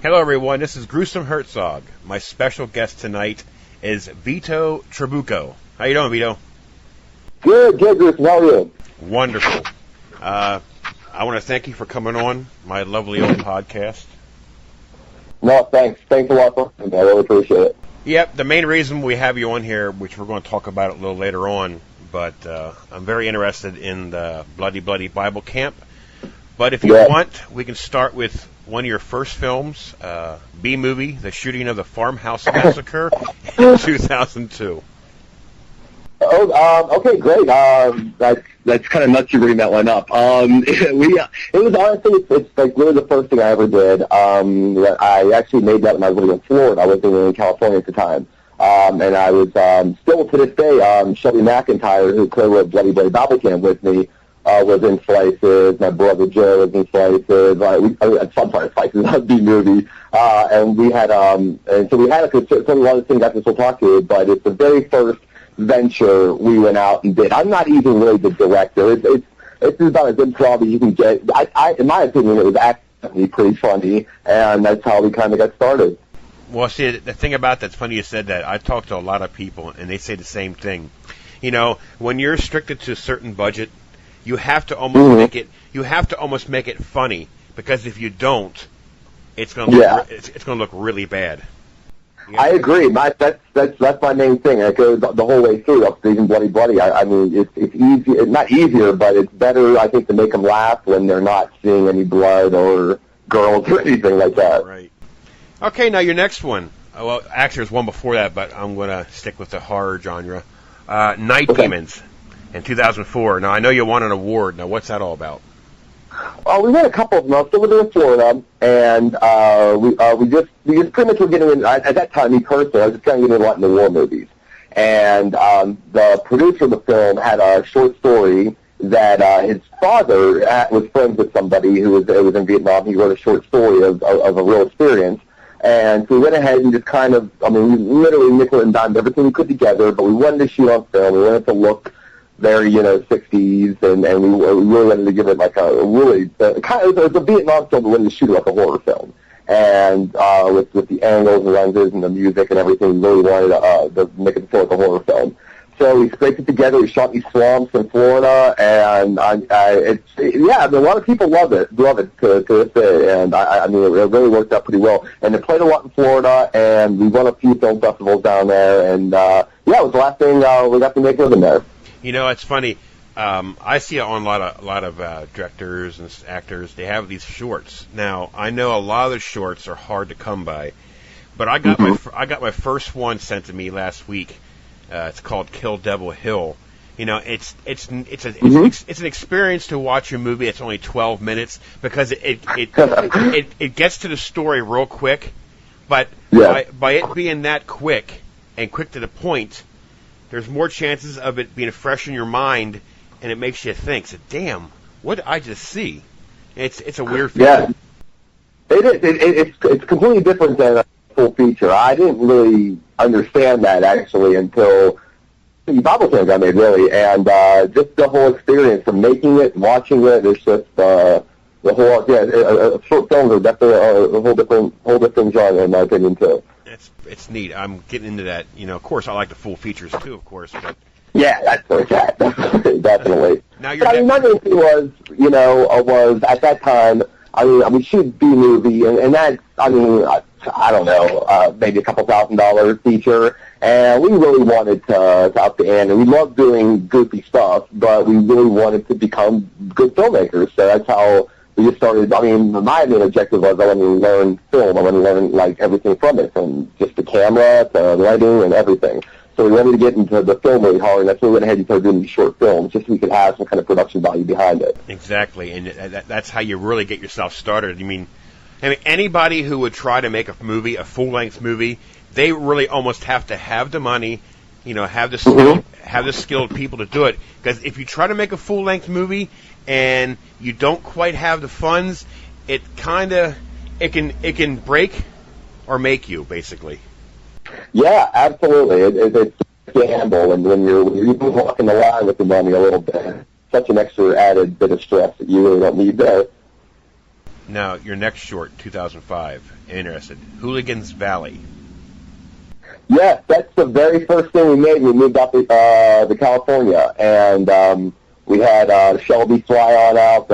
Hello, everyone. This is Gruesome Hertzogg. My special guest tonight is Vito Trabucco. How you doing, Vito? Good, Gruesome. How are you? Wonderful. I want to thank you for coming on my lovely old podcast. No, thanks. Thanks a lot for it. I really appreciate it. Yep, the main reason we have you on here, which we're going to talk about a little later on, but I'm very interested in the Bloody Bloody Bible Camp. But if you want, we can start with one of your first films, B-movie, The Shooting of the Farmhouse Massacre in 2002. Oh, okay, great. That's kind of nuts you bring that one up. It was honestly, it's like really the first thing I ever did. I actually made that when I was living in Florida. I was living in California at the time. And I was, still to this day, Shelby McIntyre, who co-wrote Bloody Bloody Bible Camp with me, was in Slices. My brother Joe was in Slices. Slices, B-movie. And we had, and so we had a lot of things I can still talk to, but it's the very first venture we went out and did. I'm not even really the director. It's about as improv as you can get. In my opinion, it was actually pretty funny, and that's how we kind of got started. Well, see, the thing about that's funny you said that. I talked to a lot of people, and they say the same thing. You know, when you're restricted to a certain budget, you have to almost make it. You have to almost make it funny, because if you don't, it's going to look really bad. I agree. That's my main thing. It goes the whole way through, up to even Bloody Bloody. I mean, it's easy. It's not easier, but it's better, I think, to make them laugh when they're not seeing any blood or girls or anything like that. Right. Okay, now your next one. Well, actually, there's one before that, but I'm going to stick with the horror genre. Night Demons in 2004. Now, I know you won an award. Now, what's that all about? We won a couple of them. I was still living in Florida, and we just pretty much were getting in, at that time, me personally, I was just kind of getting a lot into war movies. And the producer of the film had a short story that his father was friends with somebody who was in Vietnam. He wrote a short story of a real experience. And so we went ahead and just kind of, we literally nickel and dimed everything we could together, but we wanted to shoot on film. We wanted to look very, 60s, and we really wanted to give it like a really, kind of, it was a Vietnam film, but we wanted to shoot it like a horror film. And with the angles and lenses and the music and everything, we really wanted to make it feel like a horror film. So we scraped it together. We shot these swamps in Florida, and a lot of people love it to this day. And it really worked out pretty well. And it played a lot in Florida, and we won a few film festivals down there. And it was the last thing we got to make living there. You know, it's funny. I see it on a lot of directors and actors. They have these shorts. Now, I know a lot of the shorts are hard to come by, but I got my first one sent to me last week. It's called Kill Devil Hill. You know, it's an experience to watch a movie. It's only 12 minutes because it gets to the story real quick, but by it being that quick and quick to the point, there's more chances of it being fresh in your mind, and it makes you think. So, damn, what did I just see? It's a weird feeling. Yeah, it is. It's completely different than a full feature. I didn't really understand that actually until the Bible Camp got made, really, and just the whole experience of making it, watching it. It's just the whole short films are definitely a whole different genre in my opinion too. It's neat. I'm getting into that. You know, of course, I like the full features too, of course. But that's definitely. Now my main thing was at that time. We shoot B-movie, and that's, I don't know, maybe a couple $1,000 feature, and we really wanted to up the ante. We loved doing goofy stuff, but we really wanted to become good filmmakers, so that's how we just started. My main objective was I wanted to learn film. I wanted to learn, everything from it, from just the camera, the lighting, and everything. So we wanted to get into the film really hard, and that's why we went ahead and started doing these short films, just so we could have some kind of production value behind it. Exactly, and that's how you really get yourself started. I mean, anybody who would try to make a movie, a full-length movie, they really almost have to have the money, have the skilled people to do it. Because if you try to make a full-length movie and you don't quite have the funds, it can break or make you, basically. Yeah, absolutely. It's a gamble, and when you're walking the line with the money a little bit, such an extra added bit of stress that you really don't need there. Now, your next short, 2005, interested. Hooligan's Valley. Yes, that's the very first thing we made. We moved up to California, and we had Shelby fly on out,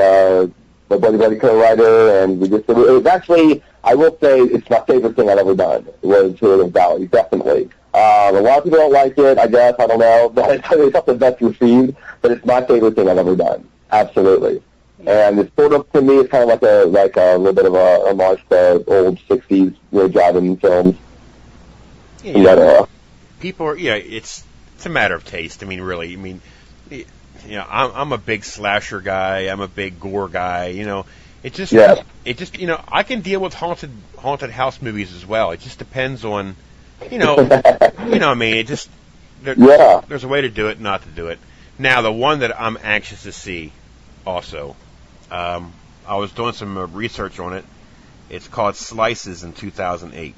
my buddy co-writer, and it was actually, I will say, it's my favorite thing I've ever done, was Hooligan's Valley, definitely. A lot of people don't like it, I guess, I don't know, but it's not the best received, but it's my favorite thing I've ever done, absolutely. And it's sort of, to me, it's kind of like a little bit of a homage to old 60s driving films. Yeah, people are, it's a matter of taste. I mean, really, I'm a big slasher guy. I'm a big gore guy. It just, I can deal with haunted house movies as well. It just depends on, it just, there's a way to do it, not to do it. Now, the one that I'm anxious to see, also, I was doing some research on it. It's called Slices in 2008.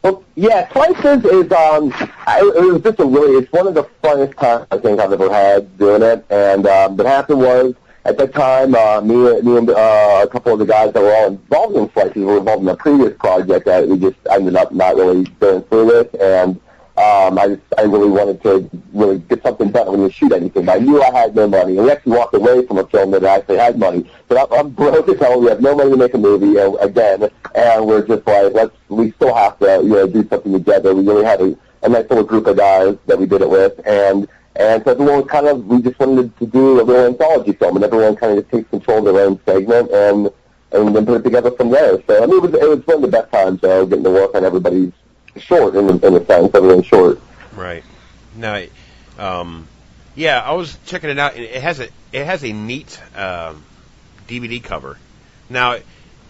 Well, yeah, Slices is, it was just it's one of the funnest times I think I've ever had doing it. And what happened was, at that time, me and a couple of the guys that were all involved in Slices were involved in a previous project that we just ended up not really going through with. And I really wanted to really get something done when you shoot anything. But I knew I had no money. And we actually walked away from a film that actually had money. But I'm broke as hell. We have no money to make a movie again. And we're just like, we still have to, do something together. We really had a nice little group of guys that we did it with. And so everyone was we just wanted to do a little anthology film. And everyone kind of just takes control of their own segment and then put it together from there. So, it was one of the best times, getting to work on everybody's short in a sense, everything's short. Right. Now, I was checking it out. It has a neat DVD cover. Now,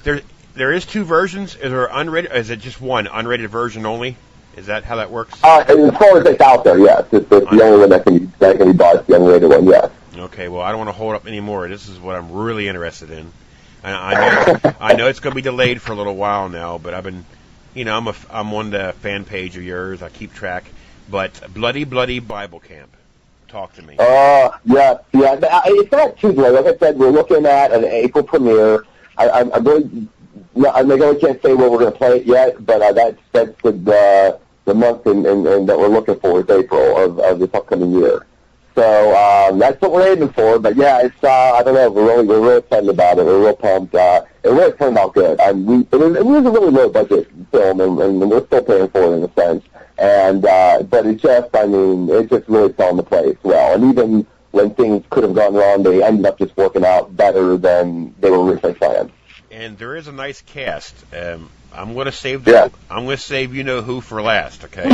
there is two versions. Is there unrated? Or is it just one unrated version only? Is that how that works? As far as it's out there, yes. It's the only one that can be bought. The unrated one, yes. Okay. Well, I don't want to hold up anymore. This is what I'm really interested in. I know it's going to be delayed for a little while now, but I've been. I'm on the fan page of yours. I keep track. But Bloody Bible Camp. Talk to me. Yeah. It's not too late. Like I said, we're looking at an April premiere. I really can't say where we're going to play it yet, but that's the month and that we're looking for is April of this upcoming year. So that's what we're aiming for. But yeah, it's I don't know. We're really excited about it. We're real pumped. It really turned out good. It was a really low budget film, and we're still paying for it in a sense. And but it just really fell into place well. And even when things could have gone wrong, they ended up just working out better than they were originally planned. And there is a nice cast. I'm going to save you know who for last. Okay.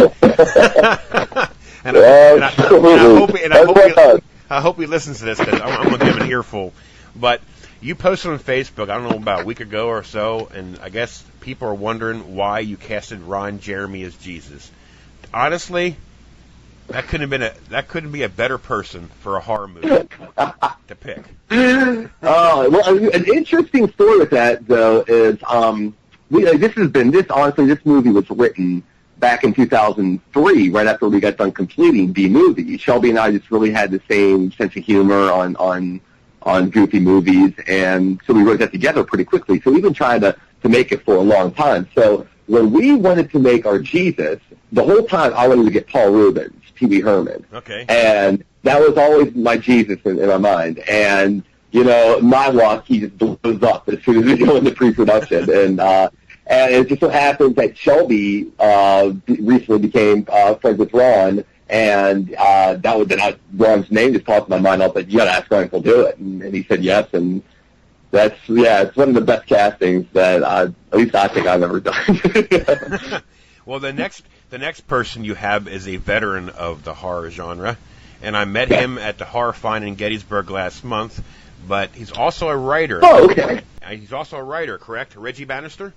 I hope he listens to this because I'm going to give him an earful. But you posted on Facebook, I don't know, about a week ago or so, and I guess people are wondering why you casted Ron Jeremy as Jesus. Honestly, that couldn't be a better person for a horror movie to pick. An interesting story with that though is this movie was written back in 2003, right after we got done completing the movie. Shelby and I just really had the same sense of humor on goofy movies, and so we wrote that together pretty quickly. So we've been trying to make it for a long time. So when we wanted to make our Jesus, the whole time I wanted to get Paul Rubens, Pee Wee Herman. Okay. And that was always my Jesus in my mind. And, my luck, he just blows up as soon as we go into pre-production. And it just so happens that Shelby recently became friends with Ron, and Ron's name just popped in my mind. I was like, you got to ask Ron if he'll do it. And he said yes, and it's one of the best castings that at least I think I've ever done. Well, the next person you have is a veteran of the horror genre, and I met him at the Horror Find in Gettysburg last month, but he's also a writer. Oh, okay. He's also a writer, correct? Reggie Bannister?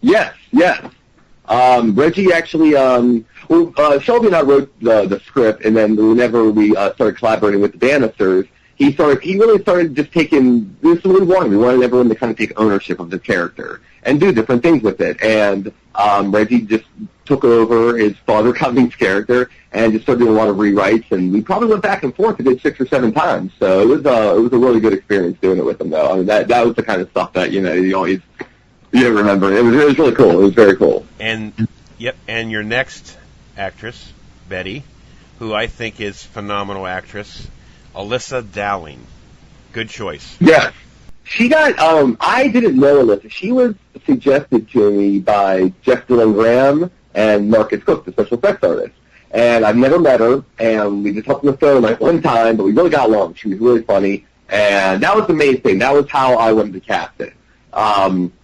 Yes. Reggie actually, Shelby and I wrote the script, and then whenever we started collaborating with the Bannisters, he really started just taking, this is what we wanted. We wanted everyone to kind of take ownership of the character and do different things with it. And Reggie just took over his Father Cummings character and just started doing a lot of rewrites. And we probably went back and forth. We did 6 or 7 times. So it was a really good experience doing it with him, though. I mean, that was the kind of stuff that you always remember. It was really cool. It was very cool. And your next actress, Betty, who I think is phenomenal actress, Alyssa Dowling. Good choice. Yeah. She got, I didn't know Alyssa. She was suggested to me by Jeff Dylan Graham and Marcus Cook, the special effects artist. And I've never met her, and we just talked on the phone like one time, but we really got along. She was really funny, and that was the main thing. That was how I wanted to cast it.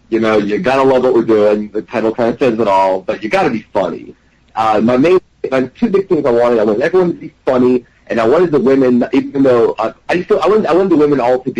You gotta love what we're doing. The title kind of says it all, but you gotta be funny. My 2 big things I wanted everyone to be funny, and I wanted the women, even though I wanted the women all to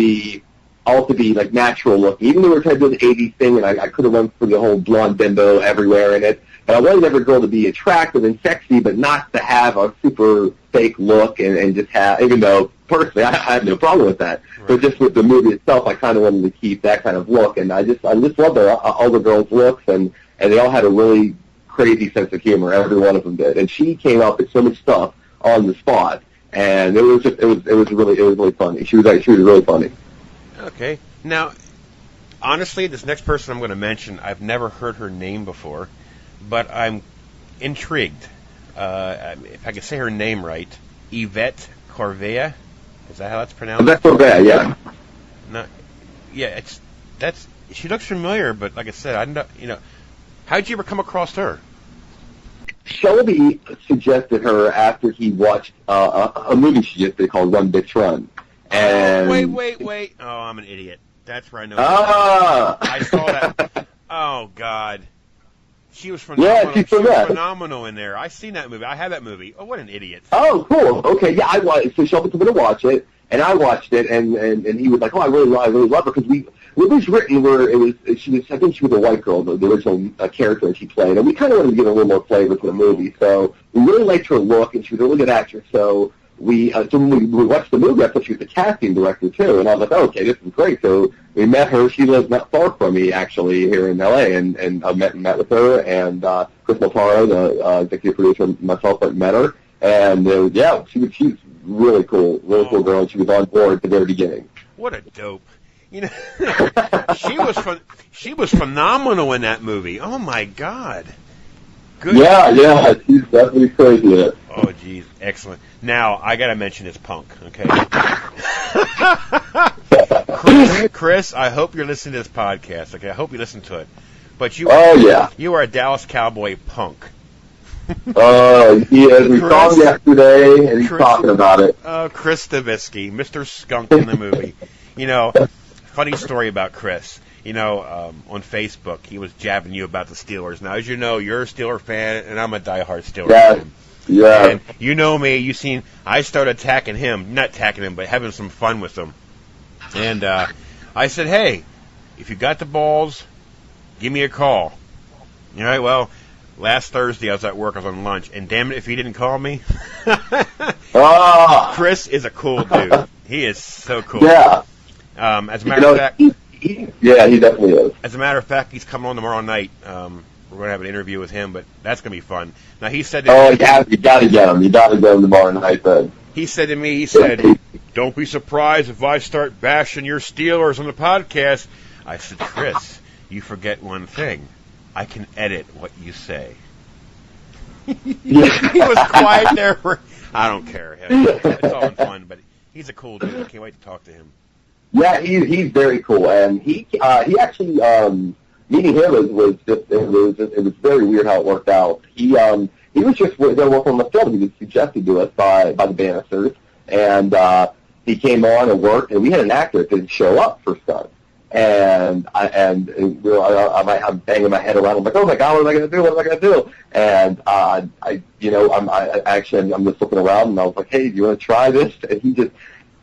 be like natural looking. Even though we were trying to do the 80s thing, and I could have went for the whole blonde bimbo everywhere in it, but I wanted every girl to be attractive and sexy, but not to have a super fake look and just have, even though personally I have no problem with that. Right. But just with the movie itself, I kind of wanted to keep that kind of look, and I just loved all the girls' looks, and they all had a really crazy sense of humor. Every one of them did, and she came up with so much stuff on the spot, and it was really funny. She was really funny. Okay. Now, honestly, this next person I'm going to mention, I've never heard her name before, but I'm intrigued. If I can say her name right, Yvette Corvea. Is that how that's pronounced? Yvette Corvea, yeah. No, yeah, she looks familiar, but like I said, how'd you ever come across her? Shelby suggested her after he watched a movie she just did called Run Bitch Run. And wait. Oh, I'm an idiot. That's where I know. I saw that. Oh, God. She was phenomenal. Yeah, she was phenomenal in there. I seen that movie. I had that movie. Oh, what an idiot. Oh, cool. Okay, yeah, so Shelby told me to watch it, and I watched it, and he was like, oh, I really love her, because it was written where I think she was a white girl, the original character that she played, and we kind of wanted to give her a little more flavor to the movie, so we really liked her look, and she was a really good actress, so when we watched the movie, I thought she was the casting director, too. And I was like, oh, okay, this is great. So we met her. She lives not far from me, actually, here in L.A., and I met with her. And Chris Motaro, the executive producer, and myself, met her. And, she was really cool girl. And she was on board at the very beginning. What a dope. She was phenomenal in that movie. Oh, my God. Good. Yeah, she's definitely crazy in it. Oh, geez, excellent. Now, I got to mention this punk, okay? Chris, I hope you're listening to this podcast, okay? I hope you listen to it. But you are a Dallas Cowboy punk. We saw him yesterday, and he's talking about it. Chris Stavisky, Mr. Skunk in the movie. Funny story about Chris. On Facebook, he was jabbing you about the Steelers. Now, as you know, you're a Steeler fan, and I'm a diehard Steeler fan. Yeah. And you know me. I started attacking him, not attacking him, but having some fun with him. And I said, hey, if you got the balls, give me a call. All right, well, last Thursday I was at work, I was on lunch, and damn it if he didn't call me. Chris is a cool dude. He is so cool. Yeah. As a matter of fact... Yeah, he definitely is. As a matter of fact, he's coming on tomorrow night. We're going to have an interview with him, but that's going to be fun. Now, he said to me... you got to get him. You got to get him tomorrow night, then. He said to me, don't be surprised if I start bashing your Steelers on the podcast. I said, Chris, you forget one thing. I can edit what you say. He was quiet there. I don't care. It's all in fun, but he's a cool dude. I can't wait to talk to him. Yeah, he's very cool, and he actually meeting him was very weird how it worked out. He was just there working on the film. He was suggested to us by the Bannisters, and he came on and worked. And we had an actor that didn't show up for Skunk, and I'm banging my head around. I'm like, oh my God, what am I going to do? What am I going to do? And I'm just looking around, and I was like, hey, do you want to try this? And he just.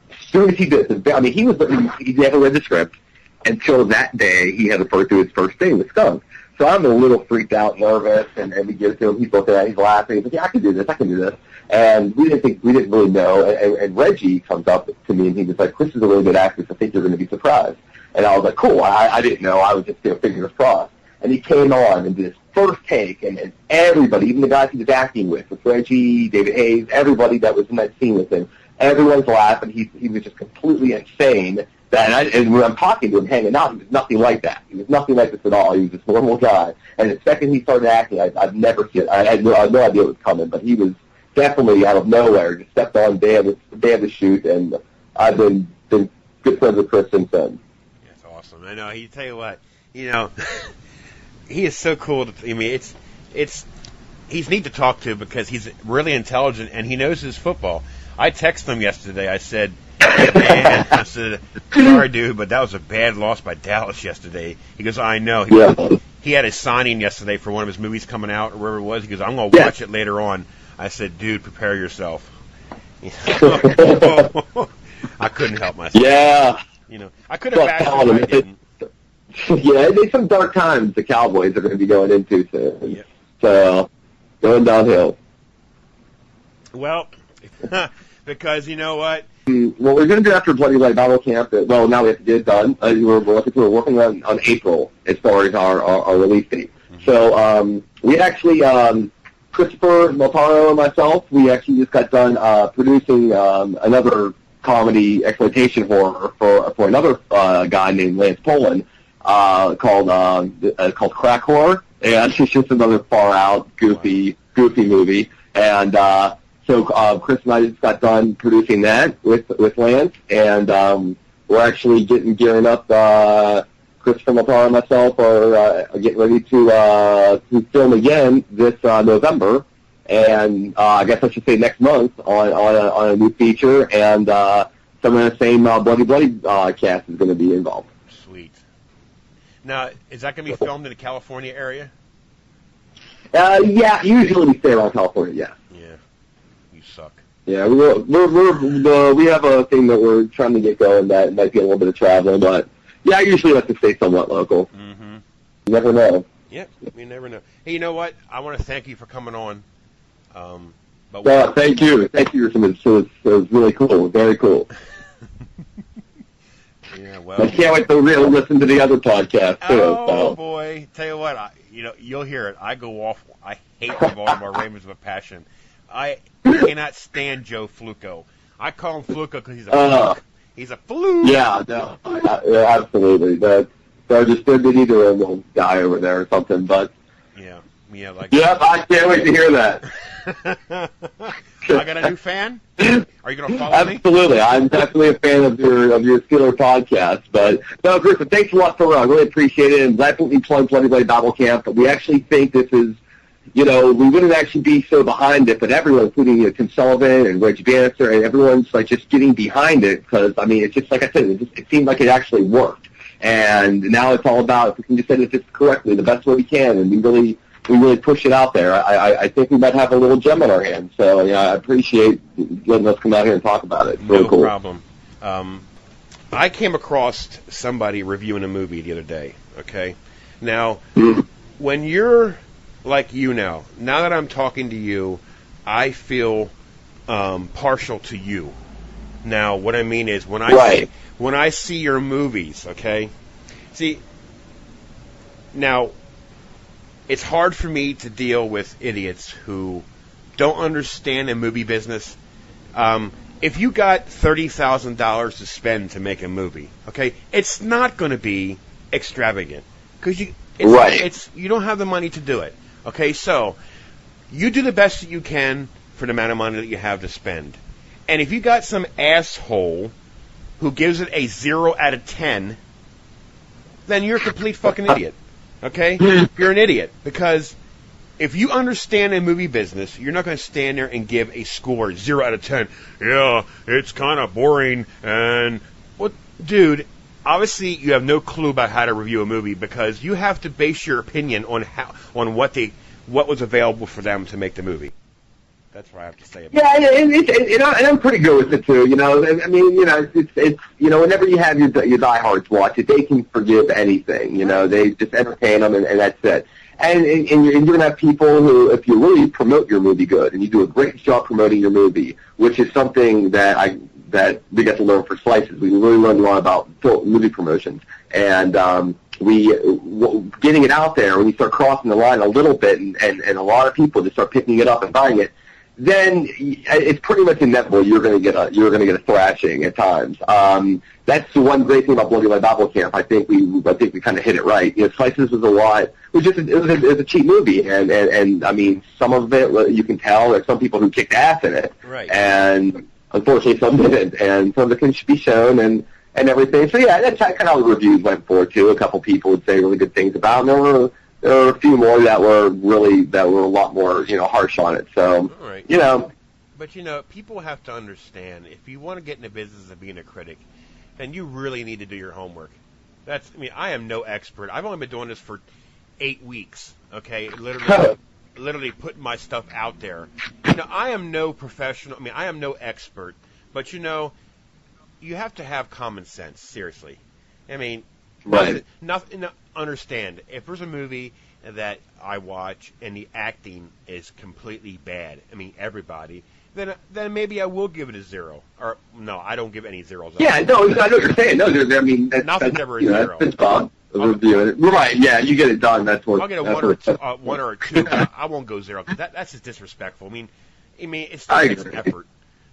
As soon as he did, he never read the script until that day he had referred to his first thing with Skunk. So I'm a little freaked out, nervous, and we give it to him. He's looking at it, he's laughing. He's like, yeah, I can do this. And we didn't really know. And Reggie comes up to me, and he was like, Chris is a really good actress. I think you're going to be surprised. And I was like, cool. I didn't know. I was just, fingers crossed. and he came on and did his first take, and everybody, even the guys he was acting with Reggie, David Hayes, everybody that was in that scene with him, everyone's laughing. He was just completely insane. And when I'm talking to him, hanging out, he was nothing like that. He was nothing like this at all. He was this normal guy. And the second he started acting, I've never seen it. I had no idea it was coming, but he was definitely out of nowhere. Just stepped on day of the shoot, and I've been good friends with Chris since then. That's awesome. I know. You tell you what, he is so cool. He's neat to talk to because he's really intelligent and he knows his football. I texted him yesterday. I said, "Hey man," I said, "Sorry, dude, but that was a bad loss by Dallas yesterday." He goes, "I know." He had a signing yesterday for one of his movies coming out or wherever it was. He goes, "I'm going to watch it later on." I said, "Dude, prepare yourself." I couldn't help myself. Yeah. I could have asked him, but I didn't. Yeah, there's some dark times the Cowboys are going to be going into soon. Yep. So, going downhill. Well, because you know what? Well, we're going to do after Bloody Light Battle Camp. Well, now we have to get it done. We're working on April as far as our release date. Mm-hmm. So we actually, Christopher Maltaro and myself, we actually just got done producing another comedy exploitation horror for another guy named Lance Poland called Crack Horror, and it's just another far out goofy movie. And so Chris and I just got done producing that with Lance, and we're actually gearing up. Christopher Maltaro and myself are getting ready to film again this November, and I guess I should say next month on a new feature, and some of the same Bloody cast is going to be involved. Sweet. Now, is that going to be filmed in the California area? Yeah, usually we stay around California. Yeah. Yeah. You suck. Yeah, we have a thing that we're trying to get going that might be a little bit of traveling, but yeah, I usually like to stay somewhat local. Mm-hmm. You never know. Yep, you never know. Hey, you know what? I want to thank you for coming on. Thank you. Thank you. It was really cool. Very cool. Yeah, well. I can't wait to really listen to the other podcast too. Oh boy! Tell you what, you'll hear it. I go off. I hate the Baltimore Ravens with a passion. I cannot stand Joe Fluco. I call him Fluco because he's a fluke. He's a fluke. Yeah, no, absolutely. So I just did either of them die over there or something, but. Yeah, I can't wait to hear that. I got a new fan. Are you going to follow me? Absolutely. I'm definitely a fan of your Steeler podcast. But no, Griffin, thanks a lot for really appreciate it. And definitely plug Bloody Blade Battle Camp. But we actually think this is, we wouldn't actually be so behind it, but everyone, including Tim Sullivan and Reggie Bannister, and everyone's like just getting behind it because it's just like I said, it seemed like it actually worked. And now it's all about if we can just edit this correctly the best way we can, and we really push it out there. I think we might have a little gem in our hands. So I appreciate letting us come out here and talk about it. It's really cool. No problem. I came across somebody reviewing a movie the other day. Okay, now when you're like now that I'm talking to you, I feel partial to you. Now, what I mean is when I see your movies, okay? See, now, it's hard for me to deal with idiots who don't understand the movie business. If you got $30,000 to spend to make a movie, okay, it's not going to be extravagant because you don't have the money to do it. Okay, so you do the best that you can for the amount of money that you have to spend. And if you got some asshole who gives it a 0 out of 10, then you're a complete fucking idiot. Okay? You're an idiot. Because if you understand a movie business, you're not going to stand there and give a score 0 out of 10. Yeah, it's kind of boring. And, well, dude, obviously you have no clue about how to review a movie because you have to base your opinion on what was available for them to make the movie. That's what I have to say about it. And I'm pretty good with it too. I mean, it's whenever you have your diehards watch it, they can forgive anything. They just entertain them, and that's it. And you're going to have people who, if you really promote your movie good, and you do a great job promoting your movie, which is something that we get to learn for Slices. We really learn a lot about movie promotions, and getting it out there, when you start crossing the line a little bit, and a lot of people just start picking it up and buying it, then it's pretty much inevitable you're going to get a thrashing at times. That's the one great thing about Bloody Light Bible Camp. I think we kind of hit it right. Slices was a lot. It was a cheap movie, and I mean, some of it you can tell there's some people who kicked ass in it, right? And unfortunately, some didn't, and some of it can be shown and everything. So yeah, that's kind of how the reviews went for it too. A couple people would say really good things about it, and there were a few more that were a lot more harsh on it. So right. But people have to understand, if you want to get in the business of being a critic, then you really need to do your homework. I am no expert. I've only been doing this for 8 weeks. Okay, literally putting my stuff out there. I am no professional. I am no expert. But you have to have common sense. Seriously, right. Nothing. Understand, if there's a movie that I watch and the acting is completely bad, everybody, then maybe I will give it a 0. Or no, I don't give any zeros. Yeah, no, I know what you're saying. No, nothing's ever a 0. That's Bob. Right? Yeah, you get it done. That's what. I'll get a 1 or a 2. I won't go 0 because that's just disrespectful. It still takes an effort.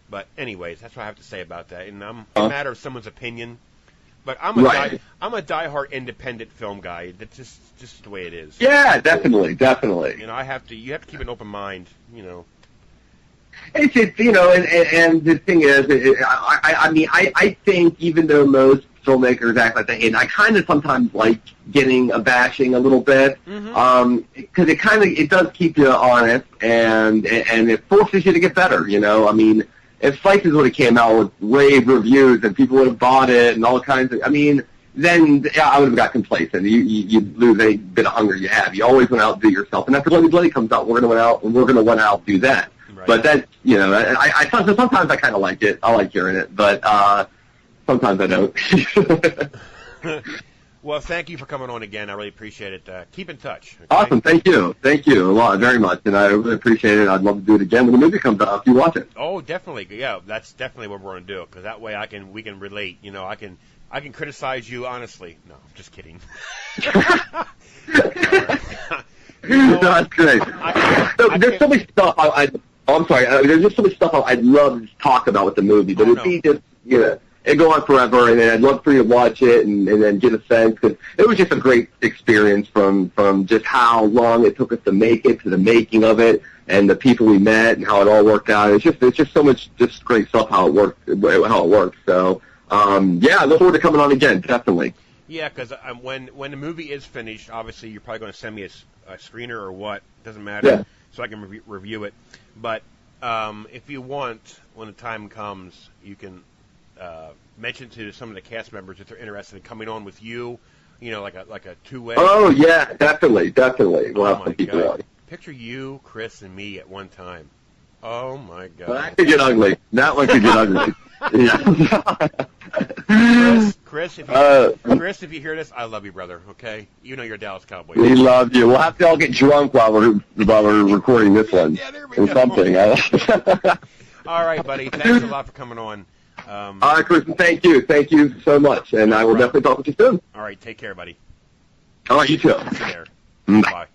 But anyways, that's what I have to say about that. And it's a matter of someone's opinion. But I'm a diehard independent film guy. That's just the way it is. Yeah, definitely. You have to keep an open mind. It's and the thing is, I think even though most filmmakers act like that, and I kind of sometimes like getting a bashing a little bit, because it does keep you honest and it forces you to get better. If Slices would have came out with rave reviews and people would have bought it and all kinds of, then I would have got complacent. You'd lose any bit of hunger you have. You always want to outdo yourself. And after Bloody Bloody comes out, we're going to want to outdo that. Right. But that, sometimes I kind of like it. I like hearing it, but sometimes I don't. Well, thank you for coming on again. I really appreciate it. Keep in touch. Okay? Awesome. Thank you a lot, very much, and I really appreciate it. I'd love to do it again when the movie comes out if you watch it. Oh, definitely. Yeah, that's definitely what we're going to do, because that way we can relate. I can criticize you honestly. No, I'm just kidding. No, that's great. There's so much stuff I'm sorry. There's just so much stuff I'd love to talk about with the movie, but it'd be just it'd go on forever, and I'd love for you to watch it and then get a sense, because it was just a great experience from just how long it took us to make it, to the making of it, and the people we met and how it all worked out. It's just so much just great stuff how it works. So I look forward to coming on again, definitely. Yeah, because when the movie is finished, obviously you're probably going to send me a screener or what, doesn't matter, so I can review it. But if you want, when the time comes, you can mention to some of the cast members if they're interested in coming on with you, like a two-way. Oh yeah, definitely. We'll have some people on. Picture you, Chris, and me at one time. Oh my God. Well, that could get ugly. That one could get ugly. Chris, if you hear this, I love you, brother. Okay, you're a Dallas Cowboy. We love you. We'll have to all get drunk while we're recording this one. Yeah, there we go. Something. All right, buddy. Thanks a lot for coming on. All right, Chris. Thank you so much, and I will definitely talk with you soon. All right, take care, buddy. All right, you too. See you there. Bye. Bye.